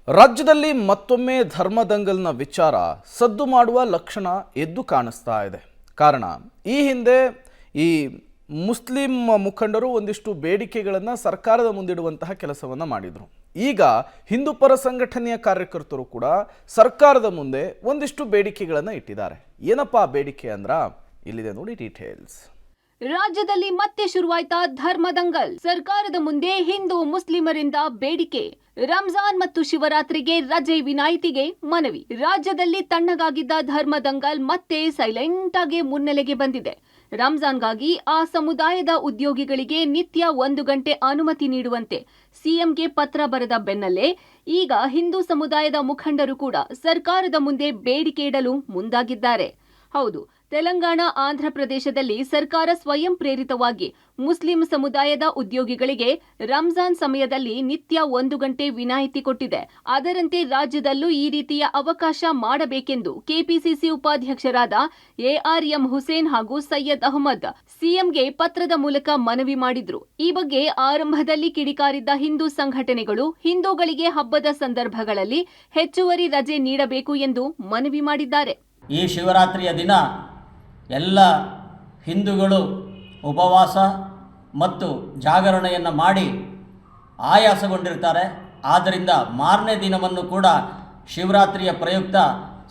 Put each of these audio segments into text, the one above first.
ರಾಜ್ಯದಲ್ಲಿ ಮತ್ತೊಮ್ಮೆ ಧರ್ಮದಂಗಲ್ನ ವಿಚಾರ ಸದ್ದು ಮಾಡುವ ಲಕ್ಷಣ ಎದ್ದು ಕಾಣಿಸ್ತಾ ಇದೆ. ಕಾರಣ ಈ ಹಿಂದೆ ಈ ಮುಸ್ಲಿಂ ಮುಖಂಡರು ಒಂದಿಷ್ಟು ಬೇಡಿಕೆಗಳನ್ನು ಸರ್ಕಾರದ ಮುಂದಿಡುವಂತಹ ಕೆಲಸವನ್ನು ಮಾಡಿದರು. ಈಗ ಹಿಂದೂ ಪರ ಸಂಘಟನೆಯ ಕಾರ್ಯಕರ್ತರು ಕೂಡ ಸರ್ಕಾರದ ಮುಂದೆ ಒಂದಿಷ್ಟು ಬೇಡಿಕೆಗಳನ್ನು ಇಟ್ಟಿದ್ದಾರೆ. ಏನಪ್ಪಾ ಬೇಡಿಕೆ ಅಂದ್ರ ಇಲ್ಲಿದೆ ನೋಡಿ ಡೀಟೇಲ್ಸ್. ರಾಜ್ಯದಲ್ಲಿ ಮತ್ತೆ ಶುರುವಾಯ್ತಾ ಧರ್ಮದಂಗಲ್. ಸರ್ಕಾರದ ಮುಂದೆ ಹಿಂದೂ ಮುಸ್ಲಿಮರಿಂದ ಬೇಡಿಕೆ. ರಂಜಾನ್ ಮತ್ತು ಶಿವರಾತ್ರಿಗೆ ರಜೆ ವಿನಾಯಿತಿಗೆ ಮನವಿ. ರಾಜ್ಯದಲ್ಲಿ ತಣ್ಣಗಾಗಿದ್ದ ಧರ್ಮದಂಗಲ್ ಮತ್ತೆ ಸೈಲೆಂಟ್ ಆಗಿ ಮುನ್ನೆಲೆಗೆ ಬಂದಿದೆ. ರಂಜಾನ್ಗಾಗಿ ಆ ಸಮುದಾಯದ ಉದ್ಯೋಗಿಗಳಿಗೆ ನಿತ್ಯ 1 ಗಂಟೆ ಅನುಮತಿ ನೀಡುವಂತೆ ಸಿಎಂಗೆ ಪತ್ರ ಬರೆದ ಬೆನ್ನಲ್ಲೇ ಈಗ ಹಿಂದೂ ಸಮುದಾಯದ ಮುಖಂಡರು ಕೂಡ ಸರ್ಕಾರದ ಮುಂದೆ ಬೇಡಿಕೆ ಇಡಲು ಮುಂದಾಗಿದ್ದಾರೆ. ಹೌದು, ತೆಲಂಗಾಣ, ಆಂಧ್ರ ಪ್ರದೇಶದಲ್ಲಿ ಸರ್ಕಾರ ಸ್ವಯಂ ಪ್ರೇರಿತವಾಗಿ ಮುಸ್ಲಿಂ ಸಮುದಾಯದ ಉದ್ಯೋಗಿಗಳಿಗೆ ರಂಜಾನ್ ಸಮಯದಲ್ಲಿ ನಿತ್ಯ 1 ಗಂಟೆ ವಿನಾಯಿತಿ ಕೊಟ್ಟಿದೆ. ಅದರಂತೆ ರಾಜ್ಯದಲ್ಲೂ ಈ ರೀತಿಯ ಅವಕಾಶ ಮಾಡಬೇಕೆಂದು ಕೆಪಿಸಿಸಿ ಉಪಾಧ್ಯಕ್ಷರಾದ ಎಆರ್ಎಂ ಹುಸೇನ್ ಹಾಗೂ ಸೈಯದ್ ಅಹಮದ್ ಸಿಎಂಗೆ ಪತ್ರದ ಮೂಲಕ ಮನವಿ ಮಾಡಿದ್ರು. ಈ ಬಗ್ಗೆ ಆರಂಭದಲ್ಲಿ ಕಿಡಿಕಾರಿದ್ದ ಹಿಂದೂ ಸಂಘಟನೆಗಳು ಹಿಂದೂಗಳಿಗೆ ಹಬ್ಬದ ಸಂದರ್ಭಗಳಲ್ಲಿ ಹೆಚ್ಚುವರಿ ರಜೆ ನೀಡಬೇಕು ಎಂದು ಮನವಿ ಮಾಡಿದ್ದಾರೆ. ಈ ಶಿವರಾತ್ರಿಯ ದಿನ ಎಲ್ಲ ಹಿಂದೂಗಳು ಉಪವಾಸ ಮತ್ತು ಜಾಗರಣೆಯನ್ನು ಮಾಡಿ ಆಯಾಸಗೊಂಡಿರ್ತಾರೆ. ಆದ್ದರಿಂದ ಮಾರನೇ ದಿನವನ್ನು ಕೂಡ ಶಿವರಾತ್ರಿಯ ಪ್ರಯುಕ್ತ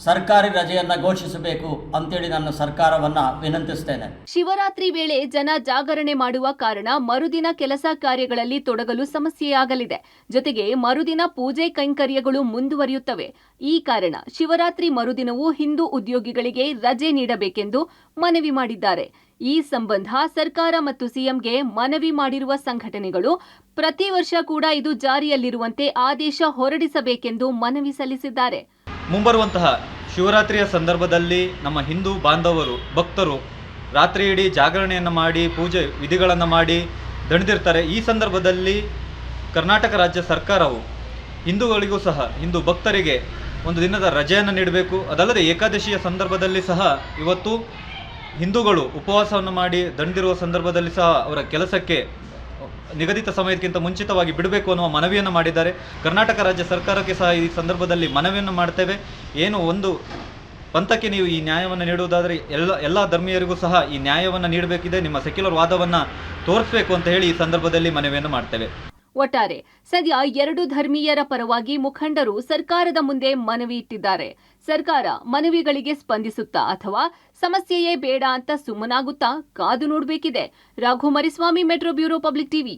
ಸರ್ಕಾರಿ ರಜೆಯನ್ನು ಘೋಷಿಸಬೇಕು ಅಂತೇಳಿ ನಾನು ಸರ್ಕಾರವನ್ನು ವಿನಂತಿಸ್ತೇನೆ. ಶಿವರಾತ್ರಿ ವೇಳೆ ಜನ ಜಾಗರಣೆ ಮಾಡುವ ಕಾರಣ ಮರುದಿನ ಕೆಲಸ ಕಾರ್ಯಗಳಲ್ಲಿ ತೊಡಗಲು ಸಮಸ್ಯೆಯಾಗಲಿದೆ. ಜೊತೆಗೆ ಮರುದಿನ ಪೂಜೆ ಕೈಂಕರ್ಯಗಳು ಮುಂದುವರಿಯುತ್ತವೆ. ಈ ಕಾರಣ ಶಿವರಾತ್ರಿ ಮರುದಿನವೂ ಹಿಂದೂ ಉದ್ಯೋಗಿಗಳಿಗೆ ರಜೆ ನೀಡಬೇಕೆಂದು ಮನವಿ ಮಾಡಿದ್ದಾರೆ. ಈ ಸಂಬಂಧ ಸರ್ಕಾರ ಮತ್ತು ಸಿಎಂಗೆ ಮನವಿ ಮಾಡಿರುವ ಸಂಘಟನೆಗಳು ಪ್ರತಿ ವರ್ಷ ಕೂಡ ಇದು ಜಾರಿಯಲ್ಲಿರುವಂತೆ ಆದೇಶ ಹೊರಡಿಸಬೇಕೆಂದು ಮನವಿ ಸಲ್ಲಿಸಿದ್ದಾರೆ. ಮುಂಬರುವಂತಹ ಶಿವರಾತ್ರಿಯ ಸಂದರ್ಭದಲ್ಲಿ ನಮ್ಮ ಹಿಂದೂ ಬಾಂಧವರು ಭಕ್ತರು ರಾತ್ರಿ ಇಡೀ ಜಾಗರಣೆಯನ್ನು ಮಾಡಿ ಪೂಜೆ ವಿಧಿಗಳನ್ನು ಮಾಡಿ ದಣಿದಿರ್ತಾರೆ. ಈ ಸಂದರ್ಭದಲ್ಲಿ ಕರ್ನಾಟಕ ರಾಜ್ಯ ಸರ್ಕಾರವು ಹಿಂದೂಗಳಿಗೂ ಸಹ ಹಿಂದೂ ಭಕ್ತರಿಗೆ ಒಂದು ದಿನದ ರಜೆಯನ್ನು ನೀಡಬೇಕು. ಅದಲ್ಲದೆ ಏಕಾದಶಿಯ ಸಂದರ್ಭದಲ್ಲಿ ಸಹ ಇವತ್ತು ಹಿಂದೂಗಳು ಉಪವಾಸವನ್ನು ಮಾಡಿ ದಣಿದಿರುವ ಸಂದರ್ಭದಲ್ಲಿ ಸಹ ಅವರ ಕೆಲಸಕ್ಕೆ ನಿಗದಿತ ಸಮಯಕ್ಕಿಂತ ಮುಂಚಿತವಾಗಿ ಬಿಡಬೇಕು ಅನ್ನುವ ಮನವಿಯನ್ನು ಮಾಡಿದ್ದಾರೆ. ಕರ್ನಾಟಕ ರಾಜ್ಯ ಸರ್ಕಾರಕ್ಕೆ ಸಹ ಈ ಸಂದರ್ಭದಲ್ಲಿ ಮನವಿಯನ್ನು ಮಾಡ್ತೇವೆ. ಏನು ಒಂದು ಪಂಥಕ್ಕೆ ನೀವು ಈ ನ್ಯಾಯವನ್ನು ನೀಡುವುದಾದರೆ ಎಲ್ಲ ಧರ್ಮೀಯರಿಗೂ ಸಹ ಈ ನ್ಯಾಯವನ್ನು ನೀಡಬೇಕಿದೆ. ನಿಮ್ಮ ಸೆಕ್ಯುಲರ್ ವಾದವನ್ನು ತೋರಿಸಬೇಕು ಅಂತ ಹೇಳಿ ಈ ಸಂದರ್ಭದಲ್ಲಿ ಮನವಿಯನ್ನು ಮಾಡ್ತೇವೆ. ಒಟ್ಟಾರೆ ಸದ್ಯ 2 ಧರ್ಮೀಯರ ಪರವಾಗಿ ಮುಖಂಡರು ಸರ್ಕಾರದ ಮುಂದೆ ಮನವಿ ಇಟ್ಟಿದ್ದಾರೆ. ಸರ್ಕಾರ ಮನವಿಗಳಿಗೆ ಸ್ಪಂದಿಸುತ್ತಾ ಅಥವಾ ಸಮಸ್ಯೆಯೇ ಬೇಡ ಅಂತ ಸುಮ್ಮನಾಗುತ್ತಾ ಕಾದು ನೋಡಬೇಕಿದೆ. Raghu Mariswamy, metro bureau, public TV.